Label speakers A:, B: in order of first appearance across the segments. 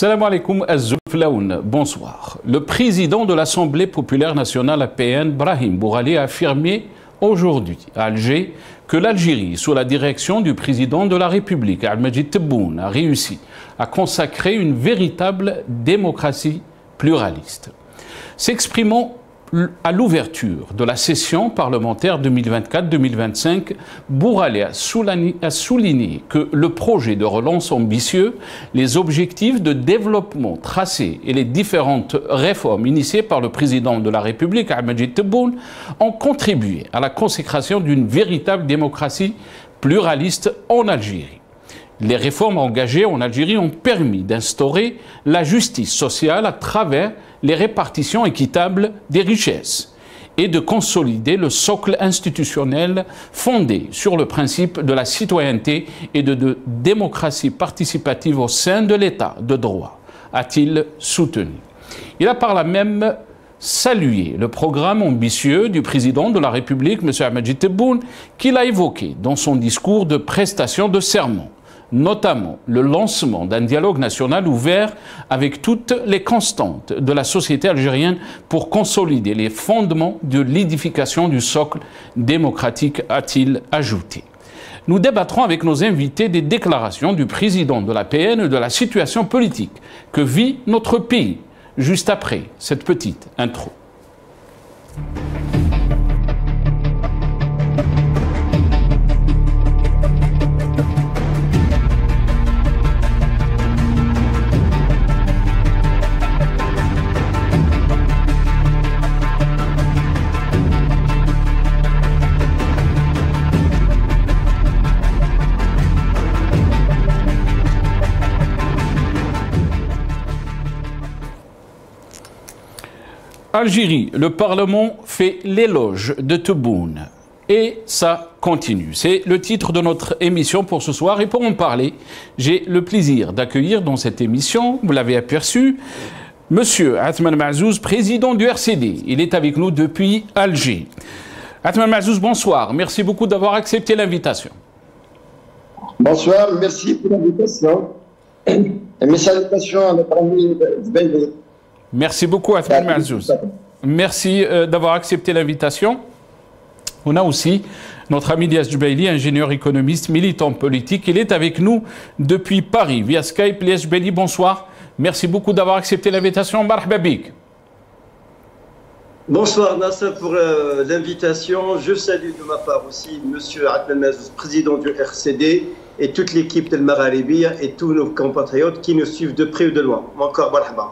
A: Salam alaikum az-Zuflaoun. Bonsoir. Le président de l'Assemblée populaire nationale APN, Brahim Bourali, a affirmé aujourd'hui à Alger que l'Algérie, sous la direction du président de la République, Al-Majid Tebboune, a réussi à consacrer une véritable démocratie pluraliste. S'exprimant à l'ouverture de la session parlementaire 2024-2025, Bourali a souligné que le projet de relance ambitieux, les objectifs de développement tracés et les différentes réformes initiées par le président de la République, Al-Majid Tebboune, ont contribué à la consécration d'une véritable démocratie pluraliste en Algérie. Les réformes engagées en Algérie ont permis d'instaurer la justice sociale à travers les répartitions équitables des richesses et de consolider le socle institutionnel fondé sur le principe de la citoyenneté et de démocratie participative au sein de l'État de droit, a-t-il soutenu. Il a par là même salué le programme ambitieux du président de la République, M. Al-Majid Tebboune, qu'il a évoqué dans son discours de prestation de serment, notamment le lancement d'un dialogue national ouvert avec toutes les constantes de la société algérienne pour consolider les fondements de l'édification du socle démocratique, a-t-il ajouté. Nous débattrons avec nos invités des déclarations du président de l'APN et de la situation politique que vit notre pays, juste après cette petite intro. Algérie, le Parlement fait l'éloge de Tebboune et ça continue. C'est le titre de notre émission pour ce soir et pour en parler, j'ai le plaisir d'accueillir dans cette émission, vous l'avez aperçu, Monsieur Athmane Mazouz, président du RCD. Il est avec nous depuis Alger. Athmane Mazouz, bonsoir. Merci beaucoup d'avoir accepté l'invitation.
B: Bonsoir, merci pour l'invitation. Mes salutations à notre ami Zbeili.
A: Merci beaucoup, Athmane Mazouz. Merci d'avoir accepté l'invitation. On a aussi notre ami Lias Jbeili, ingénieur économiste, militant politique. Il est avec nous depuis Paris, via Skype. Lias Jbeili, bonsoir. Merci beaucoup d'avoir accepté l'invitation. Marhaba bik.
C: Bonsoir Nasser pour l'invitation. Je salue de ma part aussi M. Athmane Mazouz, président du RCD, et toute l'équipe de Marharibiya et tous nos compatriotes qui nous suivent de près ou de loin. Encore marhaba.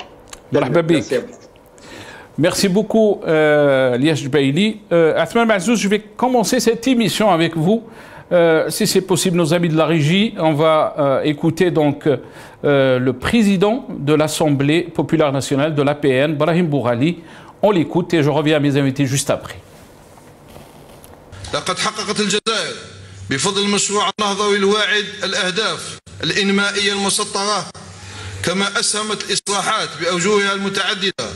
A: Merci beaucoup, Lias Jbeili. Athmane Mazouz, je vais commencer cette émission avec vous. Si c'est possible, nos amis de la régie, on va écouter donc le président de l'Assemblée populaire nationale de l'APN, Brahim Bourali. On l'écoute et je reviens à mes invités juste après.
D: لقد حققت الجزائر بفضل مشروع النهضة والواعد الأهداف الإنمائية المسطرة، كما أسهمت الإصلاحات بأوجهها المتعددة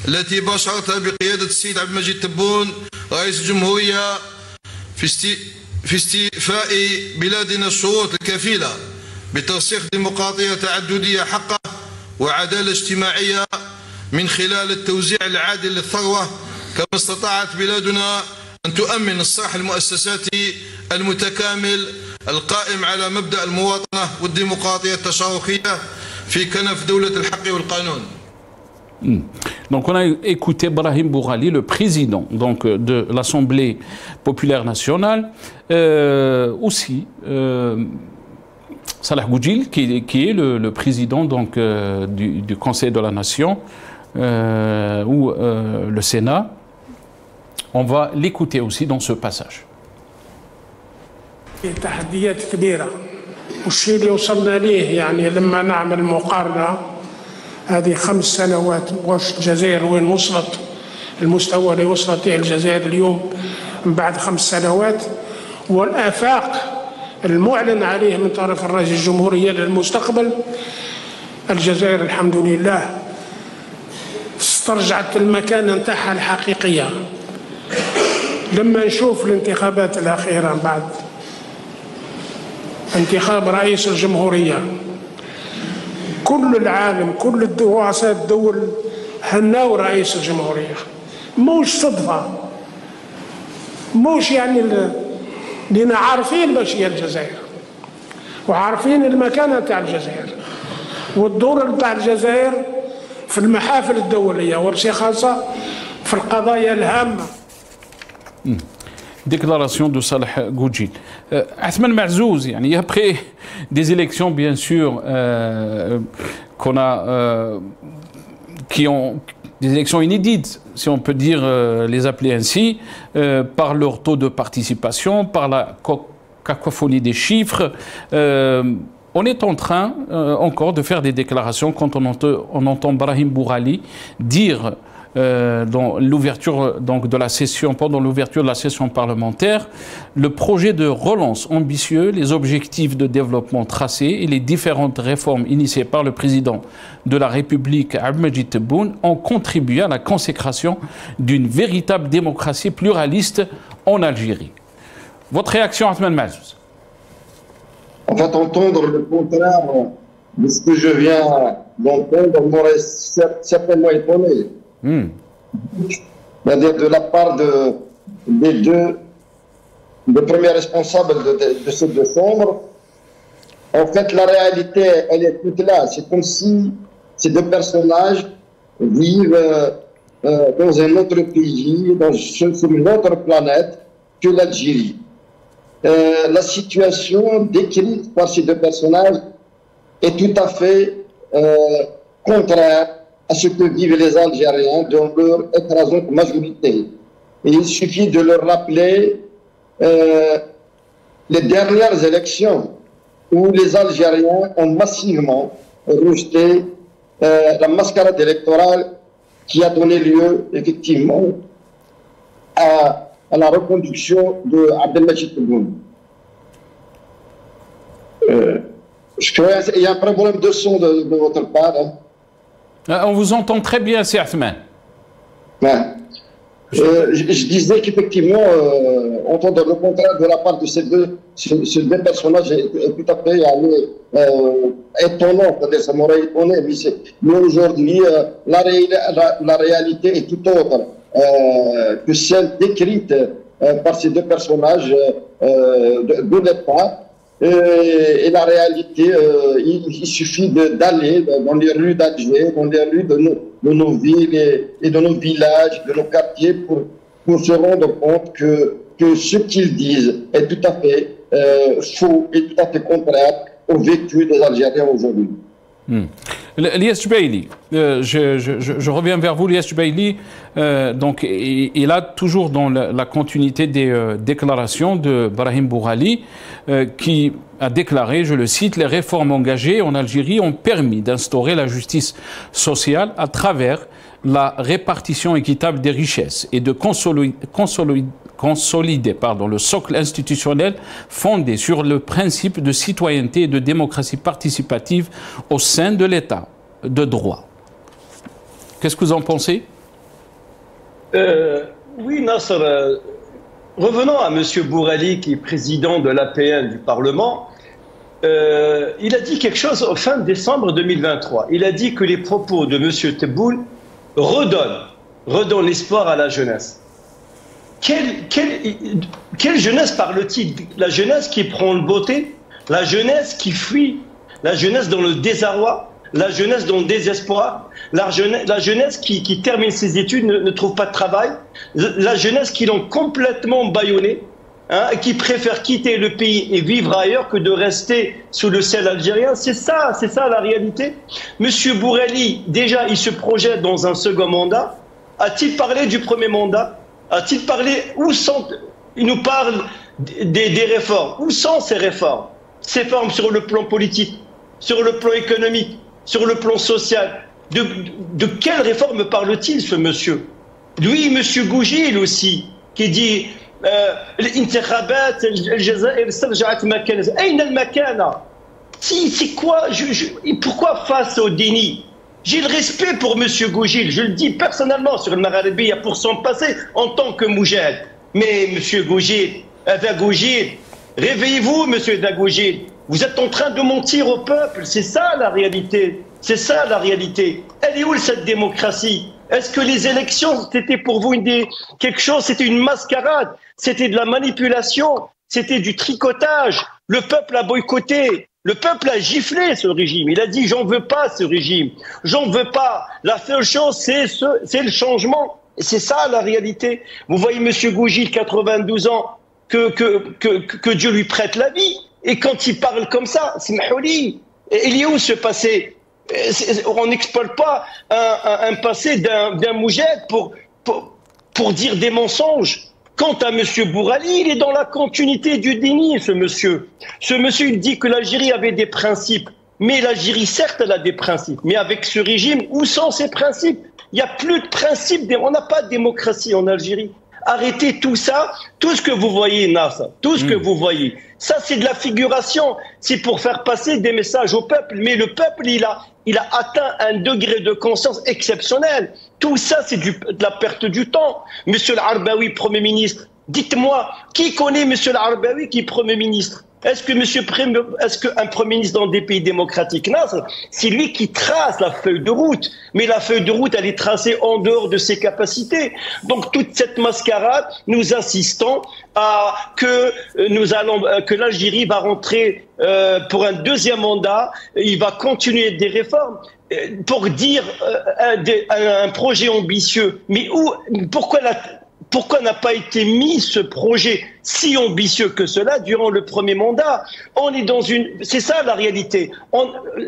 D: التي باشرتها بقيادة السيد عبد المجيد تبون رئيس الجمهورية في استيفاء بلادنا الشروط الكفيلة بترسيخ ديمقراطية تعددية حقة وعدالة اجتماعية من خلال التوزيع العادل للثروة، كما استطاعت بلادنا أن تؤمن الصرح المؤسساتي المتكامل القائم على مبدأ المواطنة والديمقراطية التشاركية في كنف دولة الحق والقانون.
A: Donc on a écouté Brahim Bourali, le président donc, de l'Assemblée populaire nationale, aussi Salah Goudjil, qui est le président donc, du Conseil de la Nation, ou le Sénat. On va l'écouter aussi dans ce passage.
E: تحديات كبيرة والشيء اللي وصلنا ليه يعني لما نعمل مقارنة هذه 5 سنوات واش الجزائر وين وصلت المستوى اللي وصلت له الجزائر اليوم من بعد 5 سنوات والآفاق المعلن عليه من طرف الرئيس الجمهورية للمستقبل. الجزائر الحمد لله استرجعت المكانة نتاعها الحقيقية. لما نشوف الانتخابات الأخيرة بعد انتخاب رئيس الجمهورية كل العالم كل رؤساء الدول هناو رئيس الجمهورية. موش صدفة، موش يعني لأن عارفين باش هي الجزائر وعارفين المكانة تاع الجزائر والدور تاع الجزائر في المحافل الدولية وبصفة في القضايا الهامة.
A: Déclaration de Salah Goudjil. Athman Mazouz, après des élections, bien sûr, qui ont des élections inédites, si on peut dire les appeler ainsi, par leur taux de participation, par la cacophonie des chiffres. On est en train encore de faire des déclarations quand on entend Brahim Bourali dire dans l'ouverture de la session, pendant l'ouverture de la session parlementaire, le projet de relance ambitieux, les objectifs de développement tracés et les différentes réformes initiées par le président de la République Abdelmadjid Tebboune ont contribué à la consécration d'une véritable démocratie pluraliste en Algérie. Votre réaction, Athman Mazouz?
B: En fait, entendre le contraire de ce que je viens d'entendre m'aurait certainement étonné. C'est-à-dire de la part des deux premiers responsables de ces deux chambres. En fait, la réalité, elle est toute là. C'est comme si ces deux personnages vivent dans un autre pays, sur une autre planète que l'Algérie. La situation décrite par ces deux personnages est tout à fait contraire à ce que vivent les Algériens dans leur écrasante majorité. Et il suffit de leur rappeler les dernières élections où les Algériens ont massivement rejeté la mascarade électorale qui a donné lieu effectivement à la reconduction de Abdelmadjid Tebboune. Je crois qu'il y a un problème de son de votre part. Hein.
A: On vous entend très bien, c'est Athman.
B: Ouais. Je disais qu'effectivement, entendre le contraire de la part de ces deux personnages est tout à fait étonnant. Ça m'aurait étonné. Mais aujourd'hui, la réalité est tout autre que celle décrite par ces deux personnages de l'État. Et la réalité, il suffit d'aller dans les rues d'Alger, dans les rues de nos villes et de nos villages, de nos quartiers, pour se rendre compte que ce qu'ils disent est tout à fait faux et tout à fait contraire au vécu des Algériens aujourd'hui.
A: Lies Jubaili, je reviens vers vous, Lies Jubaili. Donc, il a toujours dans la continuité des déclarations de Brahim Bourali qui a déclaré, je le cite, les réformes engagées en Algérie ont permis d'instaurer la justice sociale à travers la répartition équitable des richesses et de consolider le socle institutionnel fondé sur le principe de citoyenneté et de démocratie participative au sein de l'État de droit. Qu'est-ce que vous en pensez?
C: Oui, Nasser. Revenons à M. Bourali, qui est président de l'APN du Parlement. Il a dit quelque chose au fin décembre 2023. Il a dit que les propos de M. Tebboune redonnent l'espoir à la jeunesse. Quelle jeunesse parle-t-il? La jeunesse qui prend le beauté, la jeunesse qui fuit, la jeunesse dans le désarroi, la jeunesse dans le désespoir, la jeunesse qui termine ses études, ne trouve pas de travail, la jeunesse qui l'ont complètement bâillonné, qui préfère quitter le pays et vivre ailleurs que de rester sous le ciel algérien. C'est ça la réalité. Monsieur Bourali, déjà, il se projette dans un second mandat. A-t-il parlé du premier mandat? A-t-il parlé il nous parle des réformes. Où sont ces réformes? Ces réformes sur le plan politique, sur le plan économique, sur le plan social. De quelle réforme parle-t-il, ce monsieur? Lui, monsieur Goudjil aussi, qui dit الانتخابات الجزائر استرجعت مكانتها. أين المكانة? C'est quoi? Pourquoi face au déni? J'ai le respect pour monsieur Goudjil, je le dis personnellement sur le Magharibi pour son passé en tant que moujahid. Mais monsieur Goudjil, réveillez-vous, monsieur Goudjil. Vous êtes en train de mentir au peuple, c'est ça la réalité. C'est ça la réalité. Elle est où cette démocratie? Est-ce que les élections, c'était pour vous quelque chose, c'était une mascarade, c'était de la manipulation, c'était du tricotage? Le peuple a boycotté, le peuple a giflé ce régime. Il a dit j'en veux pas ce régime, j'en veux pas. La seule chose c'est le changement. Et c'est ça la réalité. Vous voyez Monsieur Goujil, 92 ans, que Dieu lui prête la vie. Et quand il parle comme ça, c'est Mahouli. Il y a où ce passé? On n'exploite pas un passé d'un moujed pour dire des mensonges. Quant à M. Bourali, il est dans la continuité du déni, ce monsieur. Ce monsieur, il dit que l'Algérie avait des principes. Mais l'Algérie, certes, elle a des principes. Mais avec ce régime, où sont ces principes? Il n'y a plus de principes. On n'a pas de démocratie en Algérie. Arrêtez tout ça, tout ce que vous voyez, Nassa, tout ce que vous voyez. Ça, c'est de la figuration. C'est pour faire passer des messages au peuple. Mais le peuple, il a atteint un degré de conscience exceptionnel. Tout ça, c'est de la perte du temps. Monsieur l'Arbaoui, Premier ministre, dites-moi, qui connaît Monsieur l'Arbaoui qui est Premier ministre? Est-ce qu'un Premier ministre dans des pays démocratiques, Nasr, c'est lui qui trace la feuille de route? Mais la feuille de route, elle est tracée en dehors de ses capacités. Donc toute cette mascarade, nous insistons à que l'Algérie va rentrer pour un deuxième mandat. Il va continuer des réformes. Pour dire un projet ambitieux. Mais pourquoi n'a pas été mis ce projet si ambitieux que cela durant le premier mandat? C'est ça la réalité.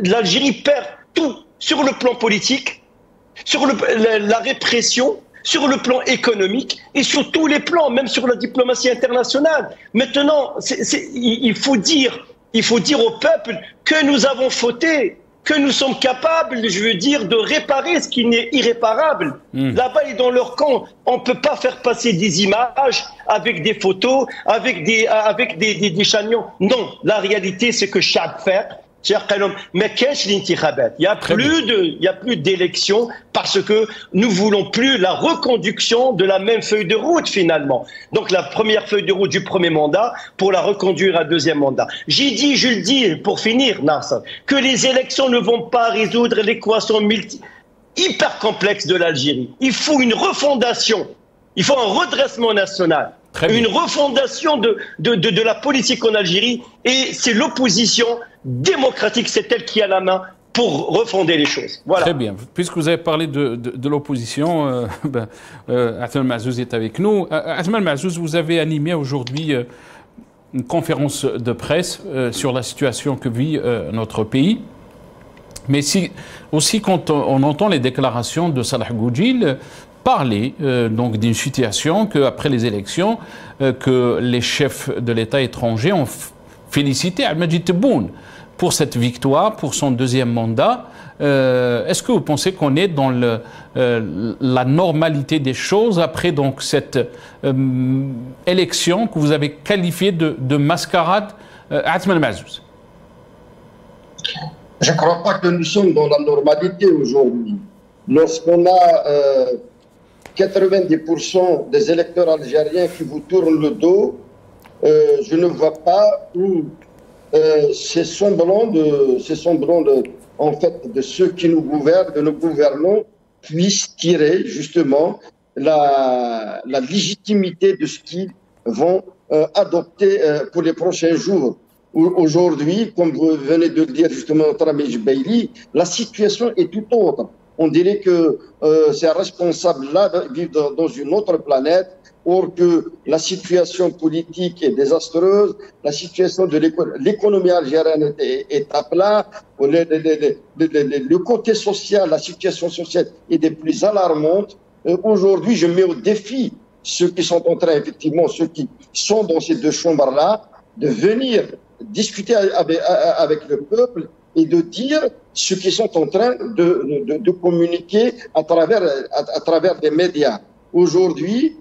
C: L'Algérie perd tout sur le plan politique, sur la répression, sur le plan économique et sur tous les plans, même sur la diplomatie internationale. Maintenant, il faut dire au peuple que nous avons fauté, que nous sommes capables, je veux dire, de réparer ce qui n'est irréparable. Là-bas, et dans leur camp, on ne peut pas faire passer des images avec des photos, avec des chagnons. Non, la réalité, c'est que chaque fait, mais il n'y a plus d'élections parce que nous voulons plus la reconduction de la même feuille de route finalement. Donc la première feuille de route du premier mandat pour la reconduire à deuxième mandat. Je le dis pour finir, Nasser, que les élections ne vont pas résoudre l'équation hyper complexe de l'Algérie. Il faut une refondation, il faut un redressement national. Une refondation de la politique en Algérie et c'est l'opposition démocratique, c'est elle qui a la main pour refonder les choses. Voilà.
A: Très bien. Puisque vous avez parlé de l'opposition, Athmane Mahzouz est avec nous. Athmane Mahzouz, vous avez animé aujourd'hui une conférence de presse sur la situation que vit notre pays. Mais aussi quand on entend les déclarations de Salah Goujil, parler donc d'une situation qu'après les élections, que les chefs de l'État étranger ont félicité Al-Majid Tebboune pour cette victoire, pour son deuxième mandat. Est-ce que vous pensez qu'on est dans la normalité des choses après donc cette élection que vous avez qualifiée de mascarade, Athmane Mahzouz?
B: Je ne crois pas que nous sommes dans la normalité aujourd'hui. Lorsqu'on a 90% des électeurs algériens qui vous tournent le dos, je ne vois pas où ces semblants en fait, de ceux qui nous gouvernent, de nos gouvernants, puissent tirer justement la légitimité de ce qu'ils vont adopter pour les prochains jours. Aujourd'hui, comme vous venez de le dire justement, notre ami Jbeili, la situation est tout autre. On dirait que ces responsables-là vivent dans une autre planète, or que la situation politique est désastreuse, la situation de l'économie algérienne est à plat, le côté social, la situation sociale est des plus alarmantes. Aujourd'hui, je mets au défi ceux qui sont en train, effectivement, ceux qui sont dans ces deux chambres-là, de venir discuter avec le peuple et de dire ce qu'ils sont en train de communiquer à travers des médias. Aujourd'hui,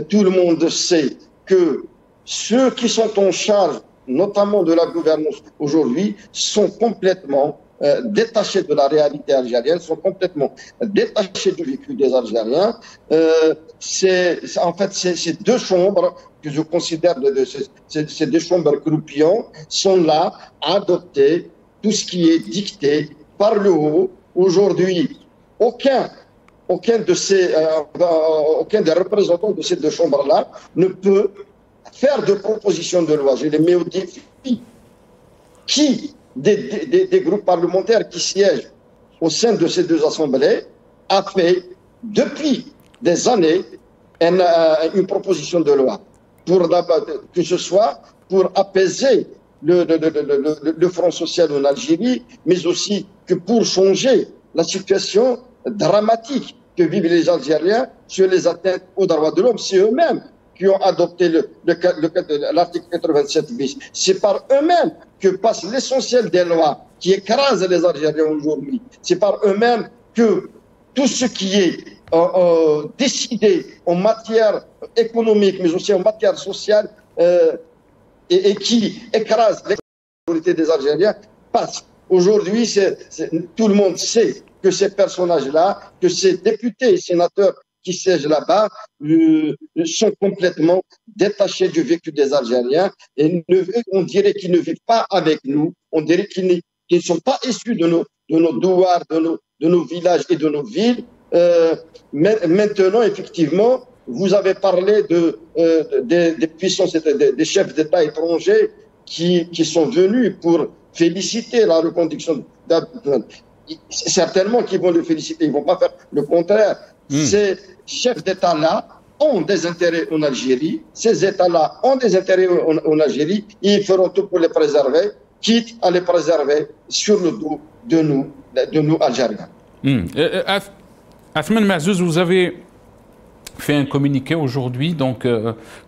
B: tout le monde sait que ceux qui sont en charge, notamment de la gouvernance aujourd'hui, sont complètement détachés de la réalité algérienne, sont complètement détachés du vécu des Algériens. En fait, ces deux chambres que je considère ces deux chambres croupions sont là à adopter tout ce qui est dicté par le haut Aujourd'hui, aucun des représentants de ces deux chambres-là ne peut faire de propositions de loi. Je les mets au défi. Qui des groupes parlementaires qui siègent au sein de ces deux assemblées a fait depuis des années une proposition de loi, que ce soit pour apaiser le front social en Algérie, mais aussi que pour changer la situation dramatique que vivent les Algériens sur les atteintes aux droits de l'homme. C'est eux-mêmes qui ont adopté l'article 87 bis. C'est par eux-mêmes que passe l'essentiel des lois qui écrasent les Algériens aujourd'hui. C'est par eux-mêmes que tout ce qui est décidé en matière économique, mais aussi en matière sociale, et qui écrase la majorité des Algériens, passe. Aujourd'hui, tout le monde sait que ces personnages-là, que ces députés et sénateurs qui siègent là-bas sont complètement détachés du vécu des Algériens. Et on dirait qu'ils ne vivent pas avec nous, on dirait qu'ils ne sont pas issus de nos douars, de nos villages et de nos villes. Maintenant, effectivement, vous avez parlé des puissances, des chefs d'État étrangers qui sont venus pour féliciter la reconduction d'Abdel. Certainement qu'ils vont le féliciter, ils ne vont pas faire le contraire. Ces chefs d'État-là ont des intérêts en Algérie, ces États-là ont des intérêts en Algérie, et ils feront tout pour les préserver, quitte à les préserver sur le dos de nous Algériens.
A: Athmane Mahzouz, vous avez fait un communiqué aujourd'hui donc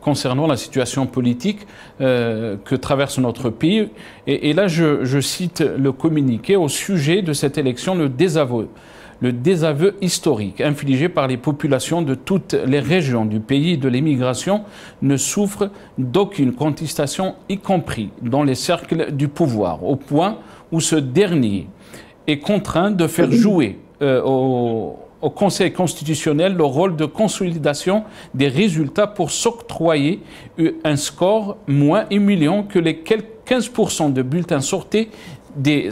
A: concernant la situation politique que traverse notre pays. Et là, je cite le communiqué au sujet de cette élection, le désaveu historique infligé par les populations de toutes les régions du pays de l'émigration ne souffre d'aucune contestation, y compris dans les cercles du pouvoir, au point où ce dernier est contraint de faire jouer au Conseil constitutionnel le rôle de consolidation des résultats pour s'octroyer un score moins humiliant que les quelques 15% de bulletins sortis des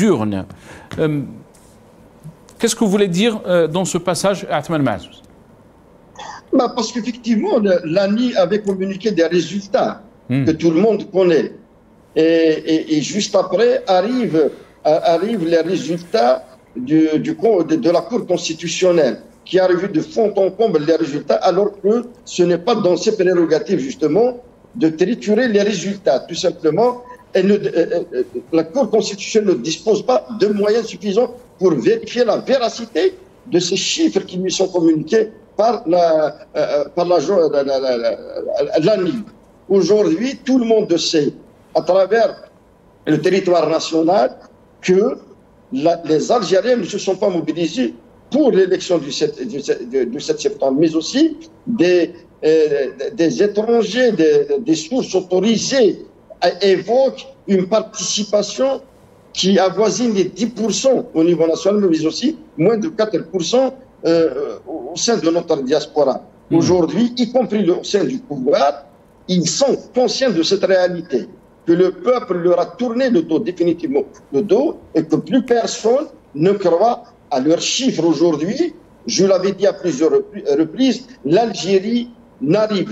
A: urnes. Qu'est-ce que vous voulez dire dans ce passage, Athmane Mahzouz?
B: Parce qu'effectivement, l'ANI avait communiqué des résultats que tout le monde connaît. Et juste après arrivent les résultats de la Cour constitutionnelle, qui a revu de fond en comble les résultats, alors que ce n'est pas dans ses prérogatives, justement, de triturer les résultats. Tout simplement, la Cour constitutionnelle ne dispose pas de moyens suffisants pour vérifier la véracité de ces chiffres qui lui sont communiqués par l'ANI. Aujourd'hui, tout le monde sait, à travers le territoire national, que les Algériens ne se sont pas mobilisés pour l'élection du 7 septembre, mais aussi des étrangers, des sources autorisées évoquent une participation qui avoisine les 10% au niveau national, mais aussi moins de 4% au sein de notre diaspora. Aujourd'hui, y compris au sein du pouvoir, ils sont conscients de cette réalité, que le peuple leur a tourné le dos, définitivement le dos, et que plus personne ne croit à leurs chiffres aujourd'hui. Je l'avais dit à plusieurs reprises, l'Algérie n'arrive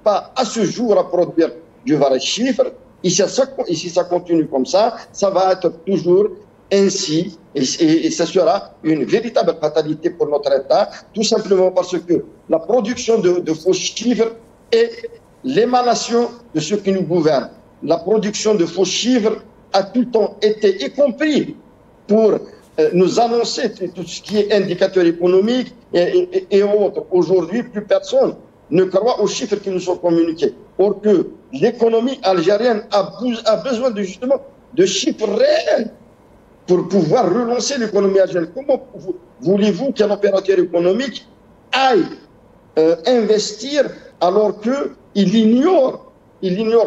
B: pas à ce jour à produire du vrai chiffre. Et si ça continue comme ça, ça va être toujours ainsi, et ça sera une véritable fatalité pour notre État, tout simplement parce que la production de faux chiffres est l'émanation de ceux qui nous gouvernent. La production de faux chiffres a tout le temps été, y compris pour nous annoncer tout ce qui est indicateur économique et autres. Aujourd'hui, plus personne ne croit aux chiffres qui nous sont communiqués. Or que l'économie algérienne a besoin justement de chiffres réels pour pouvoir relancer l'économie algérienne. Comment voulez-vous qu'un opérateur économique aille investir alors qu'il ignore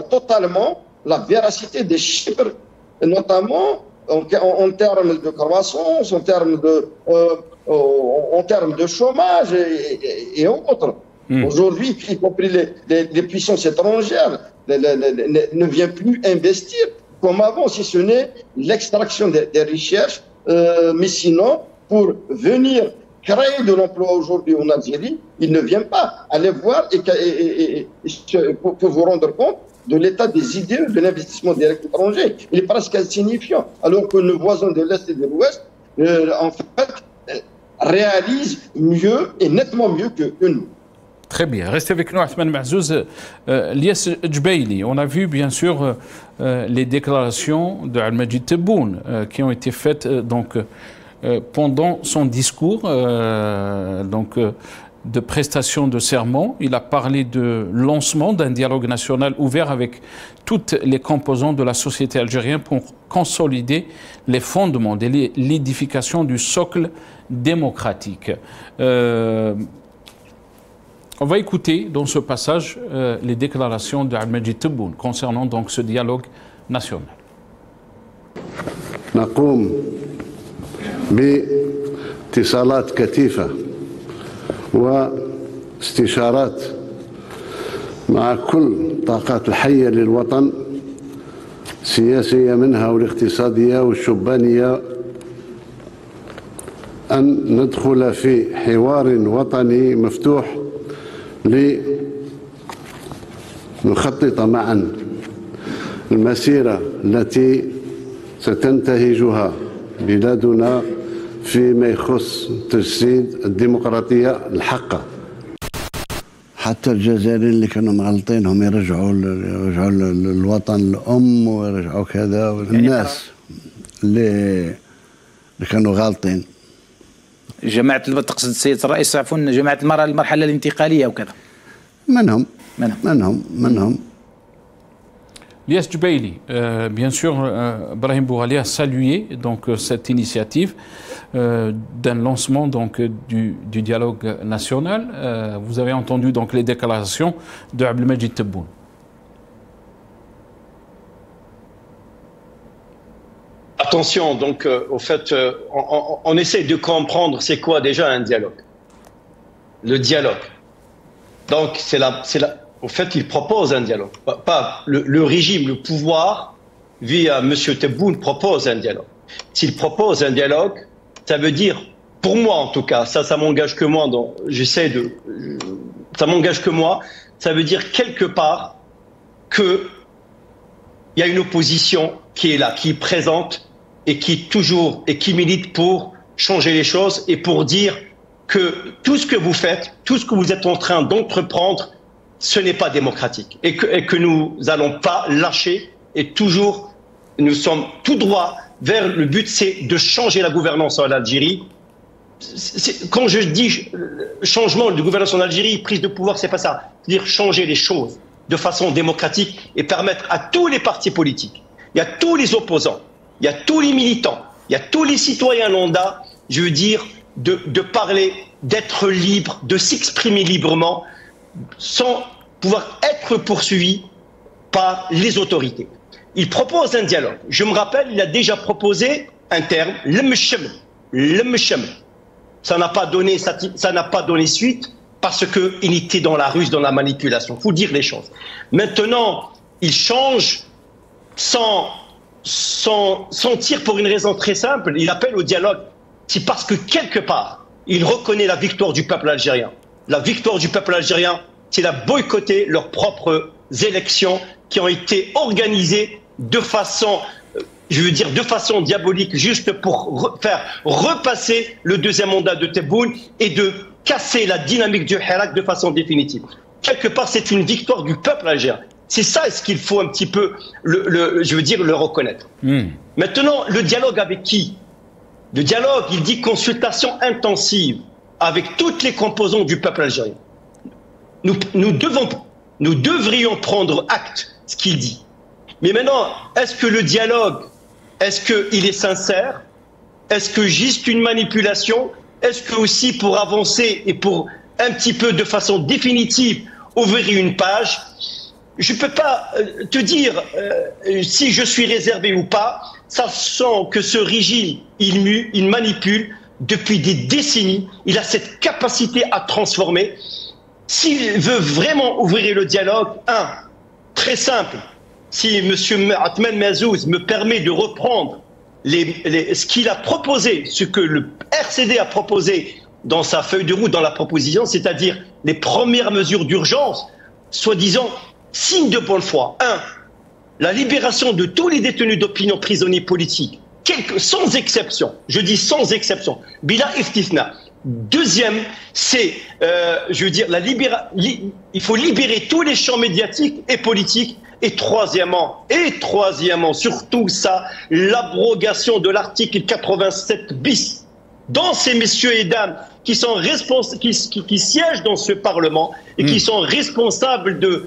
B: totalement la véracité des chiffres, notamment en termes de croissance, en termes de chômage et autres. Aujourd'hui, y compris les puissances étrangères ne viennent plus investir comme avant, si ce n'est l'extraction des richesses mais sinon, pour venir créer de l'emploi aujourd'hui en Algérie, ils ne viennent pas. Allez voir pour vous rendre compte de l'état des idées de l'investissement direct étranger. Il est presque insignifiant, alors que nos voisins de l'Est et de l'Ouest, en fait, réalisent mieux et nettement mieux que nous.
A: Très bien. Restez avec nous, Athmane Mahzouz. Lies Djbeili, on a vu bien sûr les déclarations de Al-Majid Tebboune qui ont été faites pendant son discours de prestation de serment. Il a parlé de lancement d'un dialogue national ouvert avec toutes les composantes de la société algérienne pour consolider les fondements de l'édification du socle démocratique. On va écouter dans ce passage les déclarations de Al-Majid Tebboune concernant donc ce dialogue national.
F: نقوم باتصالات كثيفة واستشارات مع كل الطاقات الحية للوطن، السياسية منها والاقتصادية والشبانية، أن ندخل في حوار وطني مفتوح لنخطط معا المسيرة التي ستنتهجها بلادنا فيما يخص تجسيد الديمقراطية الحقة. حتى الجزائريين اللي كانوا مغلطينهم يرجعوا الوطن الأم ويرجعوا كذا، الناس اللي كانوا غالطين.
G: جماعة تقصد السيد الرئيس عفوا جماعة المرحلة الانتقالية وكذا.
F: منهم.
A: Lies Djbeili, bien sûr, Brahim Bourali a salué cette initiative d'un lancement du dialogue national. Vous avez entendu donc les déclarations de Al-Majid Tebboune.
C: Attention, au fait, on essaie de comprendre c'est quoi déjà un dialogue. Le dialogue. Donc, au fait, il propose un dialogue. Pas le régime, le pouvoir, via M. Tebboune, propose un dialogue. S'il propose un dialogue, ça veut dire, pour moi en tout cas, ça m'engage que moi, ça m'engage que moi, ça veut dire quelque part qu'il y a une opposition qui est là, qui est présente et qui milite pour changer les choses et pour dire que tout ce que vous faites, tout ce que vous êtes en train d'entreprendre, ce n'est pas démocratique et que nous n'allons pas lâcher et toujours nous sommes tout droit vers le but, c'est de changer la gouvernance en Algérie. Quand je dis changement de gouvernance en Algérie, prise de pouvoir, c'est pas ça. C'est-à-dire changer les choses de façon démocratique et permettre à tous les partis politiques, il y a tous les opposants, il y a tous les militants, il y a tous les citoyens lambda, je veux dire, de parler, d'être libre, de s'exprimer librement, sans pouvoir être poursuivi par les autorités. Il propose un dialogue. Je me rappelle, il a déjà proposé un terme, l'mchem. Ça n'a pas donné suite parce qu'il était dans la ruse, dans la manipulation. Il faut dire les choses. Maintenant, il change sans tir pour une raison très simple. Il appelle au dialogue. C'est parce que quelque part, il reconnaît la victoire du peuple algérien. La victoire du peuple algérien, c'est de boycotter leurs propres élections qui ont été organisées de façon, de façon diabolique, juste pour faire repasser le deuxième mandat de Tebboune et de casser la dynamique du Hirak de façon définitive. Quelque part, c'est une victoire du peuple algérien. C'est ça ce qu'il faut un petit peu, le reconnaître. Maintenant, le dialogue avec qui? Le dialogue, il dit consultation intensive avec toutes les composantes du peuple algérien. Nous devrions prendre acte de ce qu'il dit. Mais maintenant, est-ce que le dialogue, est-ce qu'il est sincère? Est-ce que juste une manipulation? Est-ce que aussi pour avancer et pour un petit peu de façon définitive ouvrir une page? Je ne peux pas te dire si je suis réservé ou pas, sachant que ce régime, il manipule depuis des décennies, il a cette capacité à transformer. S'il veut vraiment ouvrir le dialogue, très simple, si M. Athmane Mahzouz me permet de reprendre ce qu'il a proposé, ce que le RCD a proposé dans sa feuille de route, dans la proposition, c'est-à-dire les premières mesures d'urgence, soi-disant signe de bonne foi. 1. La libération de tous les détenus d'opinion prisonniers politiques, sans exception, je dis sans exception, bila iftifna. Deuxième, c'est, je veux dire, il faut libérer tous les champs médiatiques et politiques. Et troisièmement, surtout ça, l'abrogation de l'article 87 bis. Dans ces messieurs et dames qui sont responsables, qui siègent dans ce Parlement et qui sont responsables de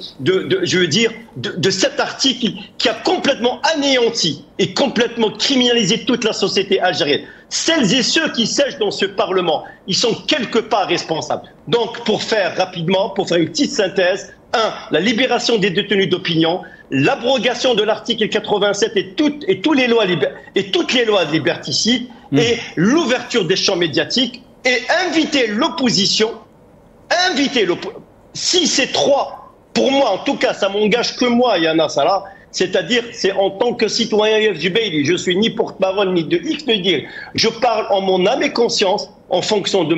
C: cet article qui a complètement anéanti et complètement criminalisé toute la société algérienne. Celles et ceux qui siègent dans ce Parlement, ils sont quelque part responsables. Donc, pour faire rapidement, pour faire une petite synthèse, 1. La libération des détenus d'opinion, l'abrogation de l'article 87 et toutes les lois liberticides, et l'ouverture des champs médiatiques, et inviter l'opposition, si ces trois, pour moi en tout cas, ça m'engage que moi, Yana Salah, c'est-à-dire, c'est en tant que citoyen FJBI, je suis ni porte-parole ni de X de dire, je parle en mon âme et conscience, en fonction de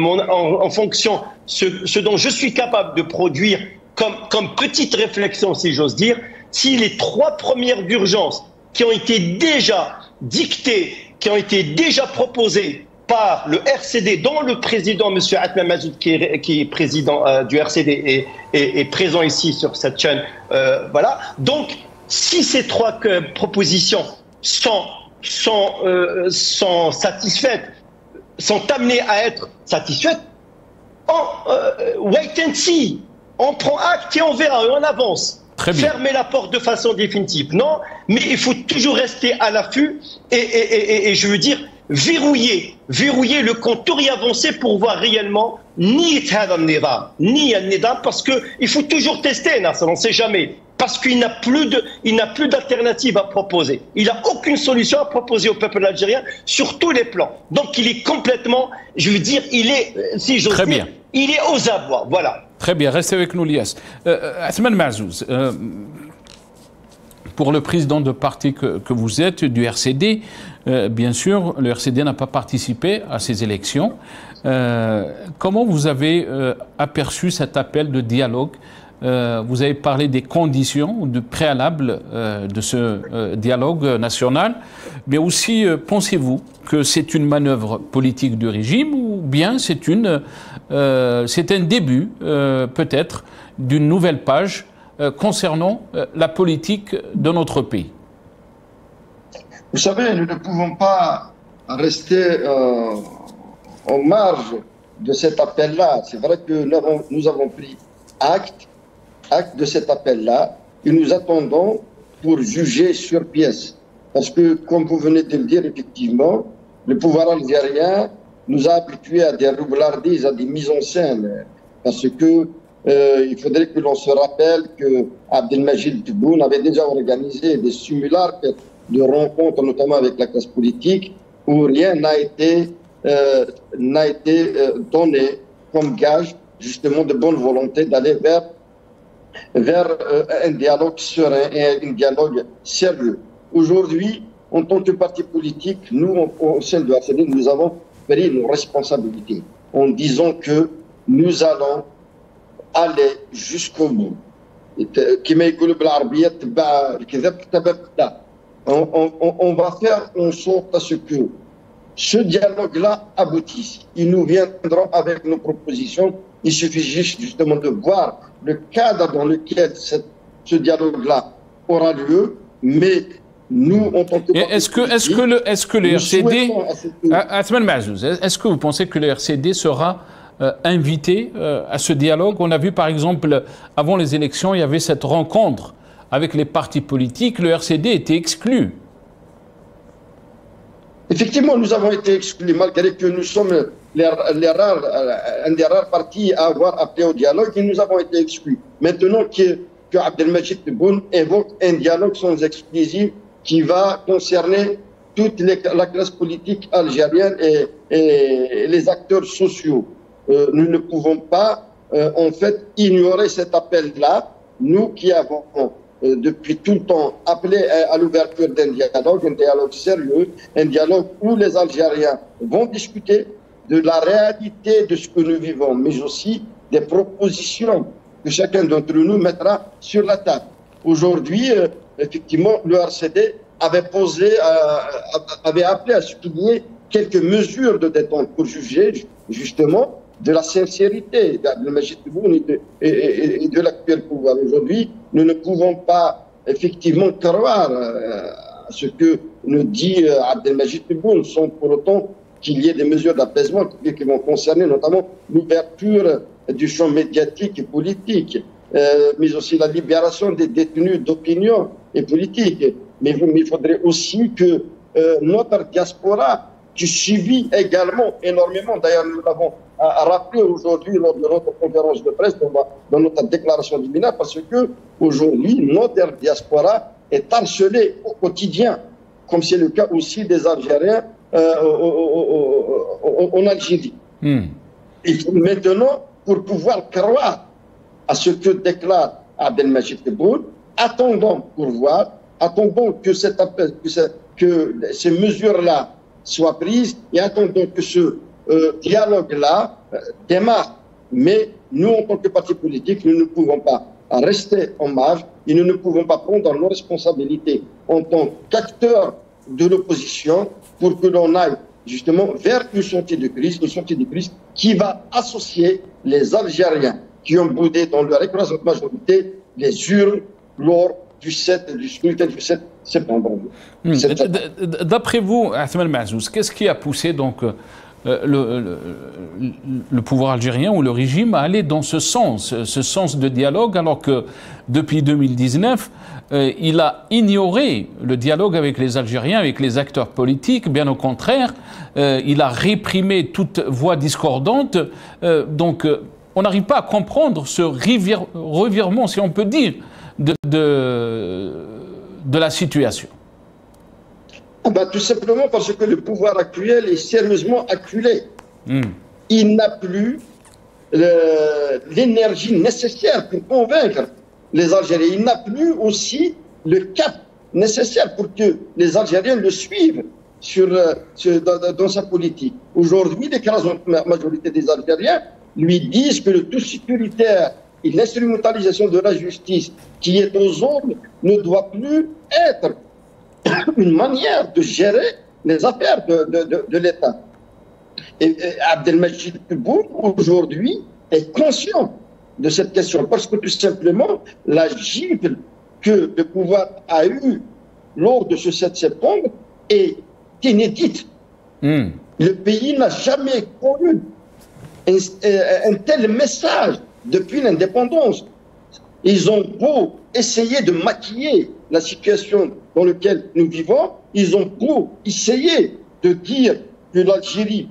C: ce dont je suis capable de produire comme petite réflexion, si j'ose dire. Si les trois premières d'urgence qui ont été déjà dictées, qui ont été déjà proposées par le RCD, dont le président, M. Atman Mazoud, qui est président du RCD, est présent ici sur cette chaîne, voilà. Donc, si ces trois propositions sont satisfaites, sont amenées à être satisfaites, wait and see. On prend acte et on verra, on avance. Fermer la porte de façon définitive, non, mais il faut toujours rester à l'affût et je veux dire, verrouiller le contour et avancer pour voir réellement ni un nidam, parce qu'il faut toujours tester, on ne sait jamais. Parce qu'il n'a plus d'alternative à proposer. Il n'a aucune solution à proposer au peuple algérien sur tous les plans. Donc il est complètement, je veux dire, il est, si j'ose dire, il est aux abois. Voilà.
A: Très bien, restez avec nous, Lias. Atman Mazouz, pour le président de parti que vous êtes, du RCD, bien sûr, le RCD n'a pas participé à ces élections. Comment vous avez aperçu cet appel de dialogue? Vous avez parlé des conditions, du préalable de ce dialogue national, mais aussi pensez-vous que c'est une manœuvre politique du régime ou bien c'est un début peut-être d'une nouvelle page concernant la politique de notre pays?
B: Vous savez, nous ne pouvons pas rester en marge de cet appel-là. C'est vrai que nous avons pris acte de cet appel-là et nous attendons pour juger sur pièce. Parce que, comme vous venez de le dire, effectivement, le pouvoir algérien nous a habitués à des roublardises, à des mises en scène. Parce que il faudrait que l'on se rappelle que Abdelmajid Tebboune avait déjà organisé des simulacres de rencontres, notamment avec la classe politique, où rien n'a été donné comme gage, justement, de bonne volonté d'aller vers un dialogue serein et un dialogue sérieux. Aujourd'hui, en tant que parti politique, nous, au sein de RCD, nous avons pris nos responsabilités en disant que nous allons aller jusqu'au bout. On va faire en sorte à ce que ce dialogue-là aboutisse. Ils nous viendront avec nos propositions. Il suffit juste justement de voir le cadre dans lequel ce dialogue-là aura lieu, mais nous, en tant que...
A: Est-ce que le RCD... Atman Mazouz, est-ce que vous pensez que le RCD sera invité à ce dialogue? On a vu par exemple, avant les élections, il y avait cette rencontre avec les partis politiques. Le RCD était exclu.
B: Effectivement, nous avons été exclus, malgré que nous sommes un des rares partis à avoir appelé au dialogue, et nous avons été exclus. Maintenant que Abdelmajid Tebboune évoque un dialogue sans exclusif qui va concerner toute la classe politique algérienne et les acteurs sociaux. Nous ne pouvons pas, en fait, ignorer cet appel-là. Nous qui avons depuis tout le temps appelé à l'ouverture d'un dialogue sérieux, un dialogue où les Algériens vont discuter de la réalité de ce que nous vivons, mais aussi des propositions que chacun d'entre nous mettra sur la table. Aujourd'hui, effectivement, le RCD avait appelé à souligner quelques mesures de détente pour juger justement de la sincérité d'Abdelmajid Tebboune et de l'actuel pouvoir. Aujourd'hui, nous ne pouvons pas effectivement croire à ce que nous dit Abdelmajid Tebboune sans pour autant qu'il y ait des mesures d'apaisement qui vont concerner notamment l'ouverture du champ médiatique et politique, mais aussi la libération des détenus d'opinion et politique. Mais il faudrait aussi que notre diaspora, qui subit également énormément, d'ailleurs nous l'avons rappelé aujourd'hui lors de notre conférence de presse, dans notre déclaration du MINA, parce que aujourd'hui notre diaspora est harcelée au quotidien, comme c'est le cas aussi des Algériens en Algérie. Il faut maintenant, pour pouvoir croire à ce que déclare Abdelmajid Tebboune, attendons pour voir, attendons que ces mesures-là soient prises et attendons que ce dialogue-là démarre. Mais nous, en tant que parti politique, nous ne pouvons pas rester en marge et nous ne pouvons pas prendre nos responsabilités en tant qu'acteurs de l'opposition pour que l'on aille justement vers une sortie de crise qui va associer les Algériens qui ont boudé dans leur écrasante majorité les urnes lors du scrutin du 7 septembre.
A: D'après vous, Athman Mazouz, qu'est-ce qui a poussé donc le pouvoir algérien ou le régime à aller dans ce sens de dialogue, alors que depuis 2019, il a ignoré le dialogue avec les Algériens, avec les acteurs politiques, bien au contraire, il a réprimé toute voix discordante, donc on n'arrive pas à comprendre ce revirement, si on peut dire, de la situation.
B: Tout simplement parce que le pouvoir actuel est sérieusement acculé. Il n'a plus l'énergie nécessaire pour convaincre les Algériens. Il n'a plus aussi le cap nécessaire pour que les Algériens le suivent dans sa politique. Aujourd'hui, l'écrasante majorité des Algériens lui disent que le tout sécuritaire et l'instrumentalisation de la justice qui est aux ordres ne doit plus être une manière de gérer les affaires de l'État. Et Abdelmajid Tebboune, aujourd'hui, est conscient de cette question, parce que tout simplement, la gifle que le pouvoir a eue lors de ce 7 septembre est inédite. Le pays n'a jamais connu un tel message depuis l'indépendance. Ils ont beau essayer de maquiller la situation dans laquelle nous vivons, ils ont beau essayer de dire que l'Algérie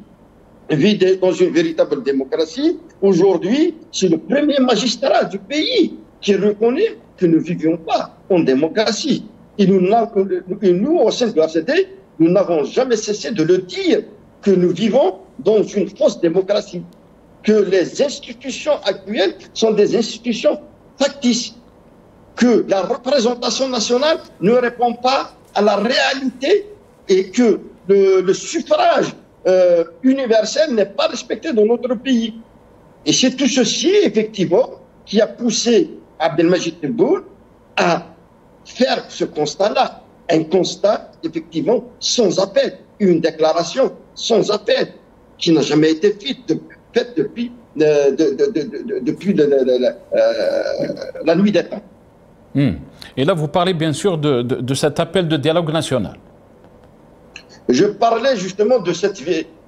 B: vit dans une véritable démocratie. Aujourd'hui, c'est le premier magistrat du pays qui reconnaît que nous ne vivions pas en démocratie. Et nous, au sein de l'ACD, nous n'avons jamais cessé de le dire, que nous vivons dans une fausse démocratie, que les institutions actuelles sont des institutions factices, que la représentation nationale ne répond pas à la réalité et que le suffrage universel n'est pas respecté dans notre pays. Et c'est tout ceci, effectivement, qui a poussé Abdelmajid Tebboune à faire ce constat-là. Un constat, effectivement, sans appel. Une déclaration sans appel qui n'a jamais été faite depuis la nuit des temps.
A: Et là, vous parlez bien sûr de cet appel de dialogue national.
B: Je parlais justement de cette...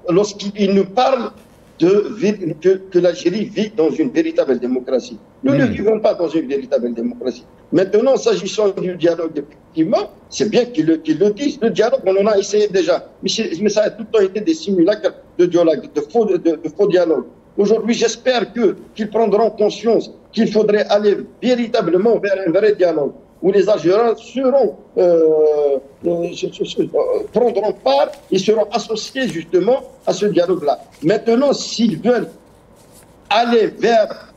B: Lorsqu'il nous parle que l'Algérie vit dans une véritable démocratie. Nous ne vivons pas dans une véritable démocratie. Maintenant, s'agissant du dialogue, effectivement, c'est bien qu'ils le disent. Le dialogue, on en a essayé déjà. Mais ça a tout le temps été des simulacres de dialogue, de faux dialogue. Aujourd'hui, j'espère qu'ils prendront conscience qu'il faudrait aller véritablement vers un vrai dialogue, où les Algériens prendront part et seront associés justement à ce dialogue-là. Maintenant, s'ils veulent aller vers,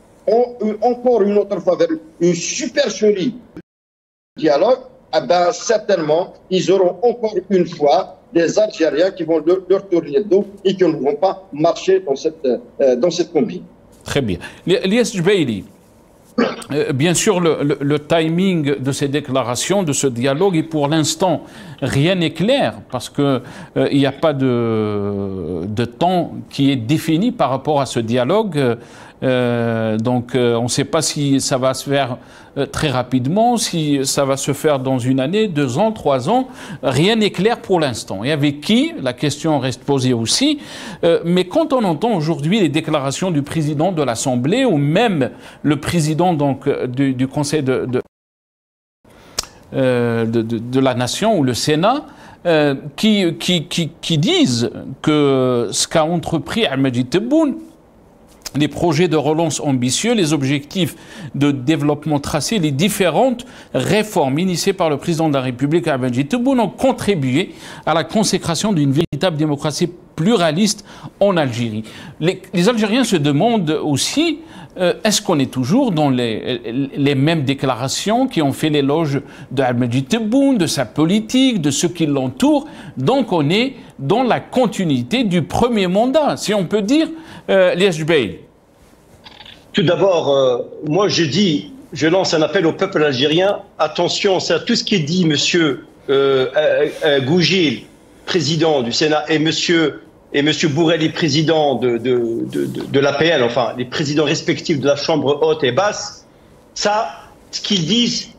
B: encore une autre fois, vers une supercherie dialogue, eh ben, certainement, ils auront encore une fois des Algériens qui vont leur tourner le dos et qui ne vont pas marcher dans cette combine.
A: Très bien. Lyes Jbeili, bien sûr, le timing de ces déclarations, de ce dialogue, et pour l'instant, rien n'est clair parce qu'il n'y a pas de temps qui est défini par rapport à ce dialogue. Donc, on ne sait pas si ça va se faire très rapidement, si ça va se faire dans une année, 2 ans, 3 ans. Rien n'est clair pour l'instant. Et avec qui? La question reste posée aussi. Mais quand on entend aujourd'hui les déclarations du président de l'Assemblée ou même le président donc, du Conseil de la Nation ou le Sénat, qui disent que ce qu'a entrepris Ahmed Tebboune, les projets de relance ambitieux, les objectifs de développement tracés, les différentes réformes initiées par le président de la République, Ahmed Tebboune, ont contribué à la consécration d'une véritable démocratie pluraliste en Algérie. Les Algériens se demandent aussi, est-ce qu'on est toujours dans les mêmes déclarations qui ont fait l'éloge d'Ahmed Tebboune, de sa politique, de ceux qui l'entourent? Donc on est dans la continuité du premier mandat, si on peut dire, Lyes Jbeili.
C: Tout d'abord, moi je lance un appel au peuple algérien. Attention, c'est à tout ce qui est dit, monsieur Gougil, président du Sénat, et monsieur Bourrelli, président de l'APL, enfin les présidents respectifs de la Chambre haute et basse, ça, ce qu'ils disent,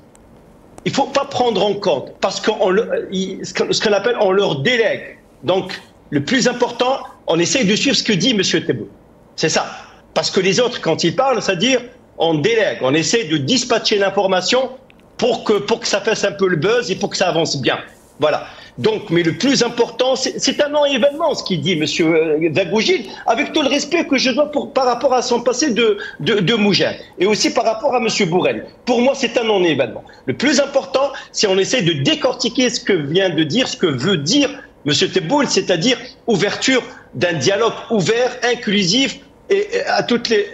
C: il ne faut pas prendre en compte, parce que ce qu'on appelle, on leur délègue. Donc, le plus important, on essaye de suivre ce que dit monsieur Tebboune. C'est ça. Parce que les autres, quand ils parlent, c'est-à-dire, on délègue, on essaie de dispatcher l'information pour que ça fasse un peu le buzz et pour que ça avance bien. Voilà. Donc, mais le plus important, c'est un non-événement, ce qu'il dit, monsieur Dagougil, avec tout le respect que je dois par rapport à son passé de Mougin, et aussi par rapport à monsieur Bourrel. Pour moi, c'est un non-événement. Le plus important, c'est on essaie de décortiquer ce que vient de dire, ce que veut dire monsieur Tebboune, c'est-à-dire ouverture d'un dialogue ouvert, inclusif, et à toutes les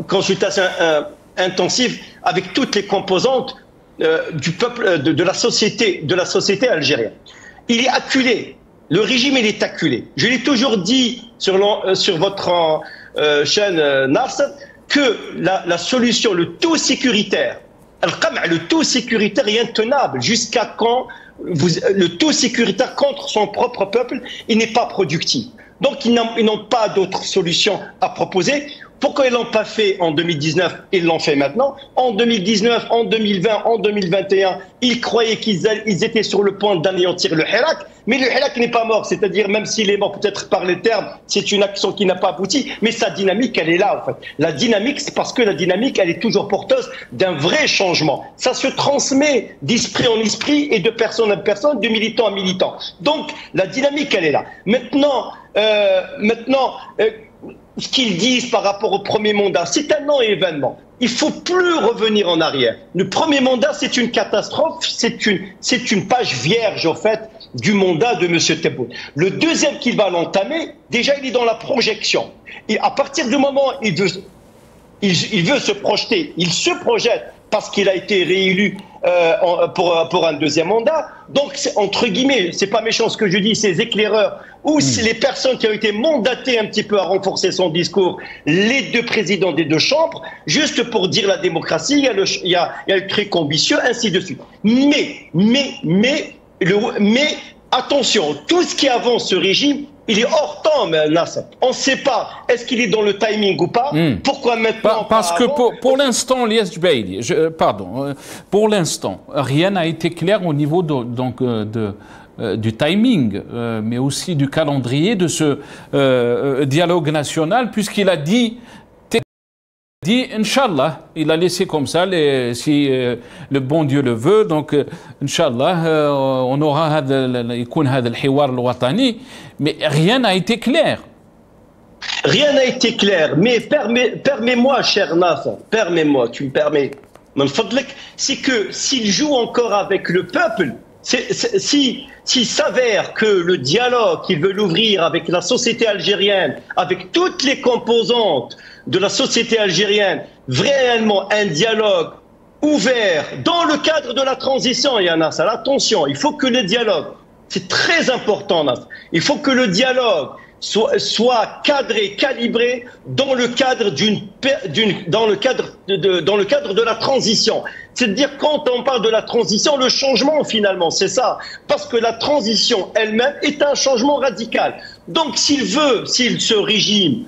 C: consultations intensives avec toutes les composantes du peuple, de la société algérienne. Il est acculé. Le régime, il est acculé. Je l'ai toujours dit sur votre chaîne Nars que la solution, le tout sécuritaire, le tout sécuritaire est intenable. Jusqu'à quand le tout sécuritaire contre son propre peuple, il n'est pas productif. Donc, ils n'ont pas d'autre solution à proposer. Pourquoi ils ne l'ont pas fait en 2019? Ils l'ont fait maintenant. En 2019, en 2020, en 2021, ils croyaient qu'ils étaient sur le point d'anéantir le Hirak. Mais le Hirak n'est pas mort. C'est-à-dire, même s'il est mort peut-être par les termes, c'est une action qui n'a pas abouti. Mais sa dynamique, elle est là, en fait. La dynamique, c'est parce que la dynamique, elle est toujours porteuse d'un vrai changement. Ça se transmet d'esprit en esprit et de personne en personne, de militant à militant. Donc, la dynamique, elle est là. Maintenant, ce qu'ils disent par rapport au premier mandat, c'est un non-événement. Il ne faut plus revenir en arrière. Le premier mandat, c'est une catastrophe, c'est une page vierge, en fait, du mandat de M. Tebboune. Le deuxième qu'il va l'entamer, déjà, il est dans la projection. Et à partir du moment où il veut se projeter, il se projette parce qu'il a été réélu pour un deuxième mandat. Donc, entre guillemets, c'est pas méchant ce que je dis, ces éclaireurs ou les personnes qui ont été mandatées un petit peu à renforcer son discours, les deux présidents des deux chambres, juste pour dire la démocratie, il y a le truc ambitieux, ainsi de suite. Mais attention, tout ce qui avance ce régime, il est hors temps, Nasser. On ne sait pas, est-ce qu'il est dans le timing ou pas? Pourquoi maintenant?
A: Parce que pour l'instant, Lyes Jbeili, pour l'instant, rien n'a été clair au niveau du timing, mais aussi du calendrier de ce dialogue national, puisqu'il a dit Inch'Allah, il a laissé comme ça, si le bon Dieu le veut, donc Inch'Allah, on aura le hiwar al-watani, mais rien n'a été clair.
C: Rien n'a été clair, mais permets-moi, cher Nasser, permets-moi, tu me permets, c'est que s'il joue encore avec le peuple, s'il s'avère que le dialogue qu'il veut l'ouvrir avec la société algérienne, avec toutes les composantes de la société algérienne, réellement un dialogue ouvert dans le cadre de la transition, Yannas. Attention, il faut que le dialogue, c'est très important, Nas. Il faut que le dialogue soit cadré, calibré dans le cadre dans le cadre de la transition. C'est-à-dire quand on parle de la transition, le changement finalement, c'est ça. Parce que la transition elle-même est un changement radical. Donc si ce régime,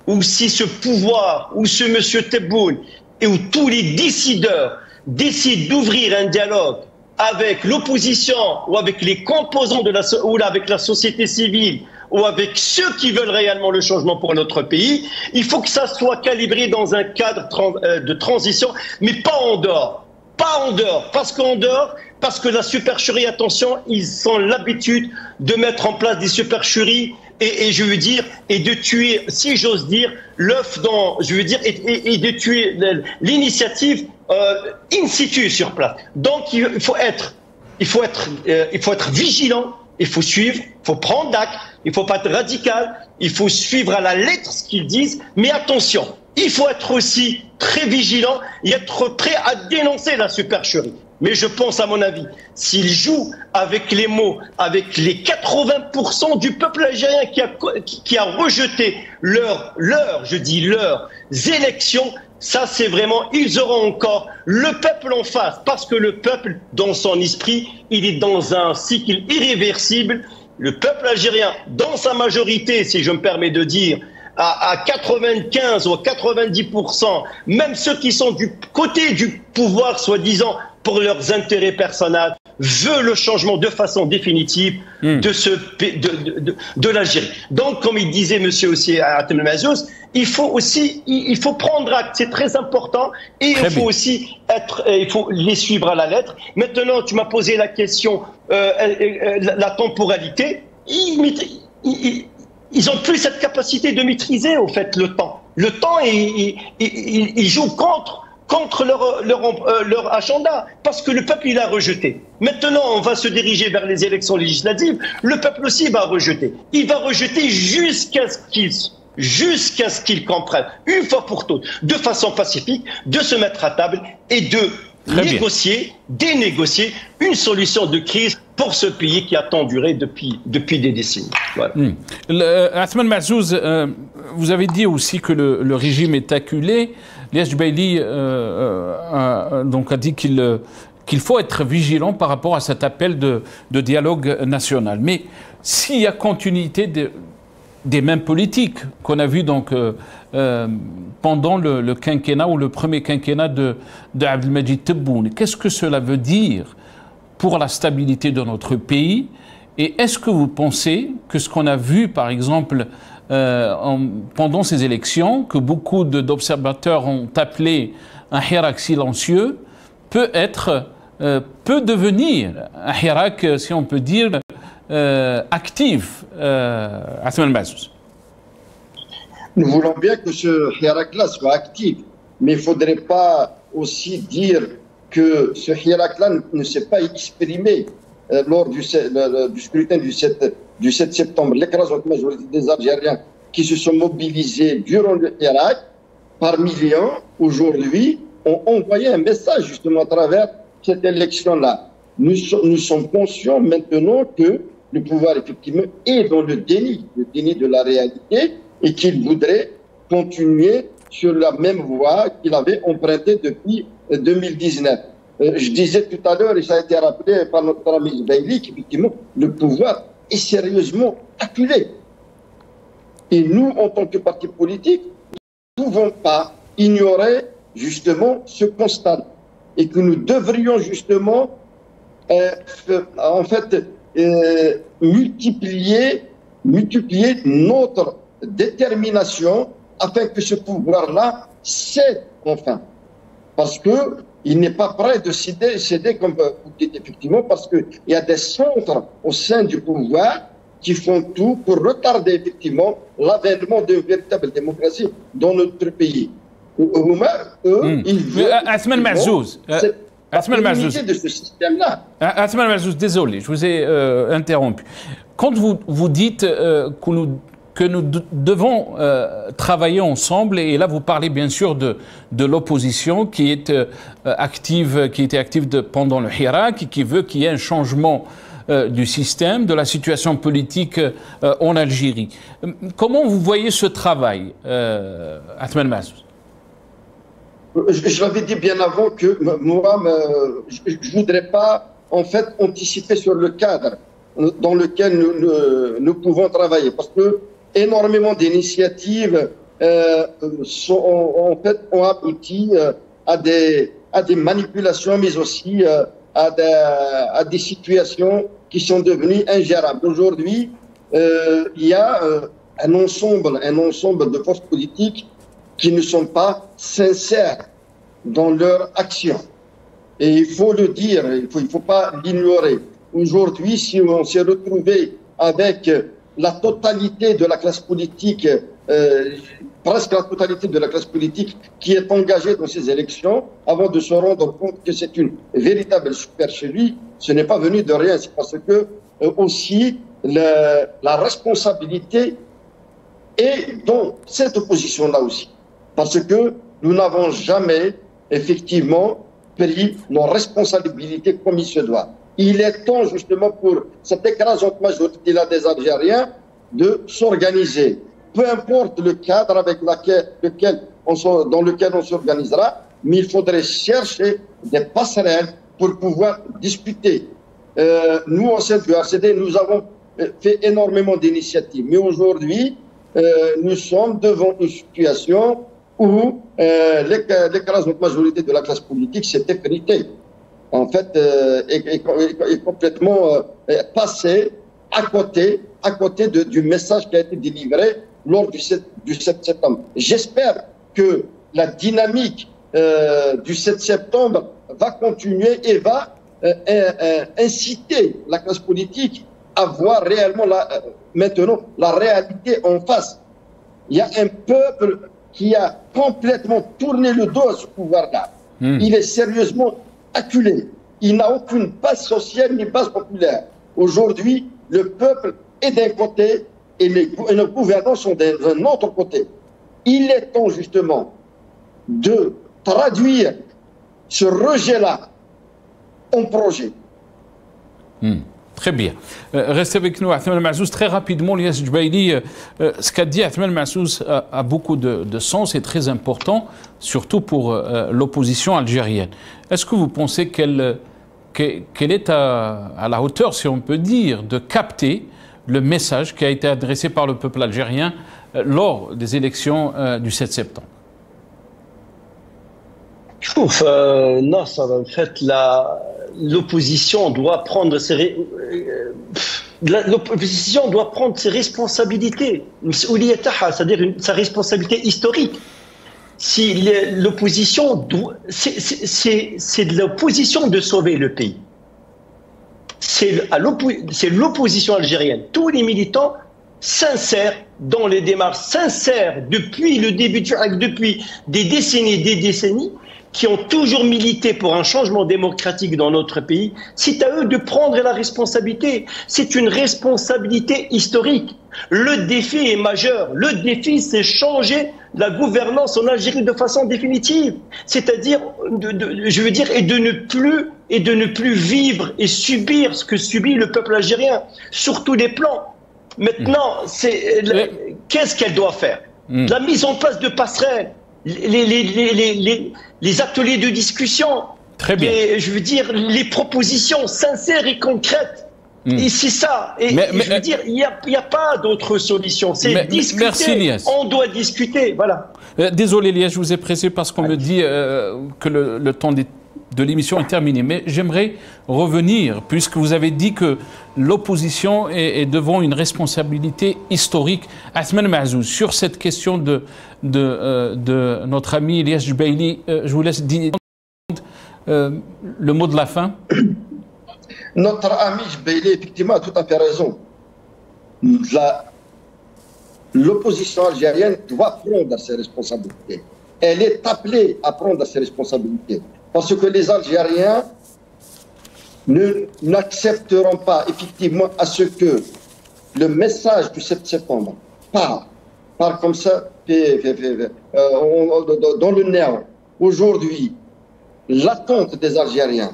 C: ou si ce pouvoir, ou ce monsieur Tebboune, et où tous les décideurs décident d'ouvrir un dialogue avec l'opposition, ou avec les composants ou avec la société civile, ou avec ceux qui veulent réellement le changement pour notre pays, il faut que ça soit calibré dans un cadre de transition, mais pas en dehors. Pas en dehors. Parce que la supercherie, attention, ils ont l'habitude de mettre en place des supercheries et je veux dire, et de tuer, si j'ose dire, l'œuf dans, je veux dire, et de tuer l'initiative in situ sur place. Donc il faut être vigilant. Il faut suivre, il faut prendre d'acte, il ne faut pas être radical, il faut suivre à la lettre ce qu'ils disent, mais attention, il faut être aussi très vigilant et être prêt à dénoncer la supercherie. Mais je pense, à mon avis, s'ils jouent avec les mots, avec les 80% du peuple algérien qui a rejeté leurs élections, ça c'est vraiment, ils auront encore le peuple en face, parce que le peuple, dans son esprit, il est dans un cycle irréversible. Le peuple algérien, dans sa majorité, si je me permets de dire, à 95 ou 90%, même ceux qui sont du côté du pouvoir, soi-disant, pour leurs intérêts personnels, veut le changement de façon définitive de l'Algérie. Donc, comme il disait monsieur aussi Atem Mazouz, il faut prendre acte, c'est très important, et il faut aussi il faut les suivre à la lettre. Maintenant, tu m'as posé la question, la temporalité. Ils ont plus cette capacité de maîtriser, au fait, le temps. Le temps, ils jouent contre leur agenda, parce que le peuple, il a rejeté. Maintenant, on va se diriger vers les élections législatives. Le peuple aussi va rejeter. Il va rejeter jusqu'à ce qu'ils comprennent, une fois pour toutes, de façon pacifique, de se mettre à table et de dénégocier une solution de crise pour ce pays qui a tant duré depuis des décennies. Voilà.
A: Athman Mazouz, vous avez dit aussi que le régime est acculé. Lias Jubaili donc a dit qu'il faut être vigilant par rapport à cet appel de dialogue national. Mais s'il y a continuité des mêmes politiques qu'on a vu donc pendant le quinquennat ou le premier quinquennat de Abdelmajid Tebboune, qu'est-ce que cela veut dire pour la stabilité de notre pays? Et est-ce que vous pensez que ce qu'on a vu, par exemple, pendant ces élections, que beaucoup d'observateurs ont appelé un Hirak silencieux, peut devenir un Hirak, si on peut dire, actif, Athman Mazouz?
B: Nous voulons bien que ce Hirak-là soit actif, mais il ne faudrait pas aussi dire que ce Hirak-là ne s'est pas exprimé lors du scrutin du 7 septembre. L'écrasante majorité des Algériens qui se sont mobilisés durant le Hirak, par millions, aujourd'hui, ont envoyé un message justement à travers cette élection-là. Nous sommes conscients maintenant que le pouvoir, effectivement, est dans le déni de la réalité, et qu'il voudrait continuer sur la même voie qu'il avait empruntée depuis 2019. Je disais tout à l'heure, et ça a été rappelé par notre ami Bailey, qu'effectivement, le pouvoir est sérieusement acculé. Et nous, en tant que parti politique, nous ne pouvons pas ignorer justement ce constat. Et que nous devrions justement, en fait, multiplier notre détermination afin que ce pouvoir-là cède enfin. Parce qu'il n'est pas prêt de céder comme vous dites effectivement, parce qu'il y a des centres au sein du pouvoir qui font tout pour retarder effectivement l'avènement d'une véritable démocratie dans notre pays. Ils veulent
A: Athman Mazouz,
B: de ce système-là.
A: Athman Mazouz, désolé, je vous ai interrompu. Quand vous dites que nous devons travailler ensemble. Et là, vous parlez bien sûr de l'opposition qui est active, qui était active pendant le Hirak, et qui veut qu'il y ait un changement du système, de la situation politique en Algérie. Comment vous voyez ce travail, Athmane Mahzouz?
B: Je l'avais dit bien avant que moi, je ne voudrais pas en fait anticiper sur le cadre dans lequel nous pouvons travailler, parce que énormément d'initiatives ont abouti à des manipulations, mais aussi à des situations qui sont devenues ingérables. Aujourd'hui, il y a un ensemble de forces politiques qui ne sont pas sincères dans leur action. Et il faut le dire, il faut pas l'ignorer. Aujourd'hui, si on s'est retrouvé avec la totalité de la classe politique, presque la totalité de la classe politique qui est engagée dans ces élections, avant de se rendre compte que c'est une véritable supercherie, ce n'est pas venu de rien. C'est parce que aussi la responsabilité est dans cette opposition-là aussi. Parce que nous n'avons jamais, effectivement, pris nos responsabilités comme il se doit. Il est temps, justement, pour cette écrasante majorité-là des Algériens de s'organiser. Peu importe le cadre dans lequel on s'organisera, mais il faudrait chercher des passerelles pour pouvoir discuter. Nous, au sein du RCD, nous avons fait énormément d'initiatives. Mais aujourd'hui, nous sommes devant une situation où l'écrasante majorité de la classe politique s'est effritée. En fait, est complètement passée à côté du message qui a été délivré lors du 7 septembre. J'espère que la dynamique du 7 septembre va continuer et va inciter la classe politique à voir réellement maintenant la réalité en face. Il y a un peuple qui a complètement tourné le dos à ce pouvoir-là. Il est sérieusement acculé. Il n'a aucune base sociale ni base populaire. Aujourd'hui, le peuple est d'un côté et nos gouvernants sont d'un autre côté. Il est temps justement de traduire ce rejet-là en projet.
A: Très bien. Restez avec nous, Athmane Mahzouz. Très rapidement, Ilyas Jbaili, ce qu'a dit Athmane Mahzouz a beaucoup de sens et très important, surtout pour l'opposition algérienne. Est-ce que vous pensez qu'elle est à la hauteur, si on peut dire, de capter le message qui a été adressé par le peuple algérien lors des élections du 7 septembre?
C: Non, ça, en fait, l'opposition doit prendre ses responsabilités, c'est-à-dire sa responsabilité historique. Si l'opposition, c'est de l'opposition de sauver le pays. C'est l'opposition algérienne. Tous les militants sincères dans les démarches sincères depuis le début depuis des décennies, qui ont toujours milité pour un changement démocratique dans notre pays, c'est à eux de prendre la responsabilité. C'est une responsabilité historique. Le défi est majeur. Le défi, c'est changer la gouvernance en Algérie de façon définitive. C'est-à-dire, et de ne plus vivre et subir ce que subit le peuple algérien sur tous les plans. Maintenant, qu'est-ce qu'elle doit faire? La mise en place de passerelles, les ateliers de discussion,
A: très bien.
C: Les propositions sincères et concrètes. Et c'est ça. Et je veux dire, il n'y a pas d'autre solution. C'est discuter.
A: Merci, Ilyas.
C: On doit discuter. Voilà.
A: Désolé, Ilyas, je vous ai pressé parce qu'on me dit que le temps de l'émission est terminé. Mais j'aimerais revenir, puisque vous avez dit que l'opposition est devant une responsabilité historique. Athmane Mahzouz, sur cette question de notre ami Ilyas Jbaili, je vous laisse dire le mot de la fin.
B: Notre ami Jbaili, effectivement, a tout à fait raison. L'opposition algérienne doit prendre ses responsabilités. Elle est appelée à prendre ses responsabilités. Parce que les Algériens n'accepteront pas, effectivement, à ce que le message du 7 septembre part comme ça dans le néant. Aujourd'hui, l'attente des Algériens,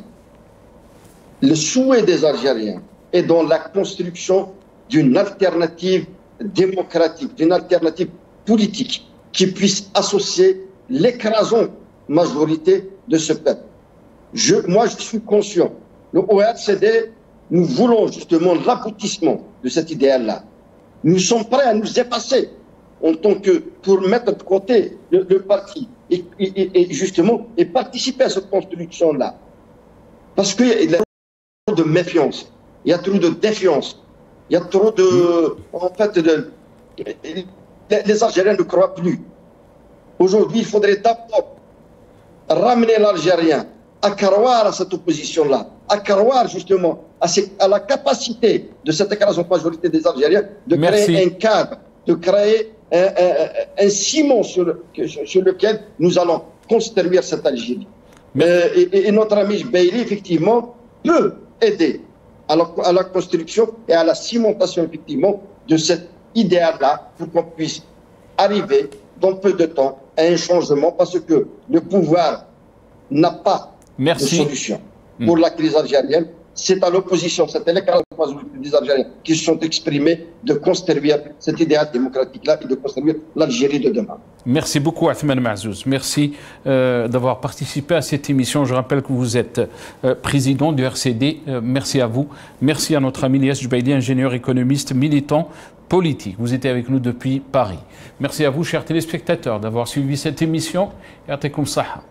B: le souhait des Algériens est dans la construction d'une alternative démocratique, d'une alternative politique qui puisse associer l'écrasante majorité de ce peuple. Moi, je suis conscient. Le ORCD, nous voulons justement l'aboutissement de cet idéal-là. Nous sommes prêts à nous effacer en tant que pour mettre de côté le parti et justement et participer à cette construction-là. Parce qu'il y a trop de méfiance, il y a trop de défiance, il y a trop de... En fait, les Algériens ne croient plus. Aujourd'hui, il faudrait d'abord ramener l'Algérien à croire à cette opposition-là, à croire justement à la capacité de cette écrasante majorité des Algériens de créer un cadre, de créer un ciment sur lequel nous allons construire cette Algérie. Et notre ami Bailey, effectivement, peut aider à la construction et à la cimentation, effectivement, de cet idéal-là pour qu'on puisse arriver dans peu de temps à un changement parce que le pouvoir n'a pas de solution pour la crise algérienne. C'est à l'opposition, c'est à l'écrasante majorité des Algériens qui se sont exprimés de construire cet idéal démocratique-là et de construire l'Algérie de demain.
A: Merci beaucoup, Athmane Mahzouz. Merci d'avoir participé à cette émission. Je rappelle que vous êtes président du RCD. Merci à vous. Merci à notre ami Lies Jubaili, ingénieur économiste, militant politique. Vous étiez avec nous depuis Paris. Merci à vous, chers téléspectateurs, d'avoir suivi cette émission. Yartekoum Saha.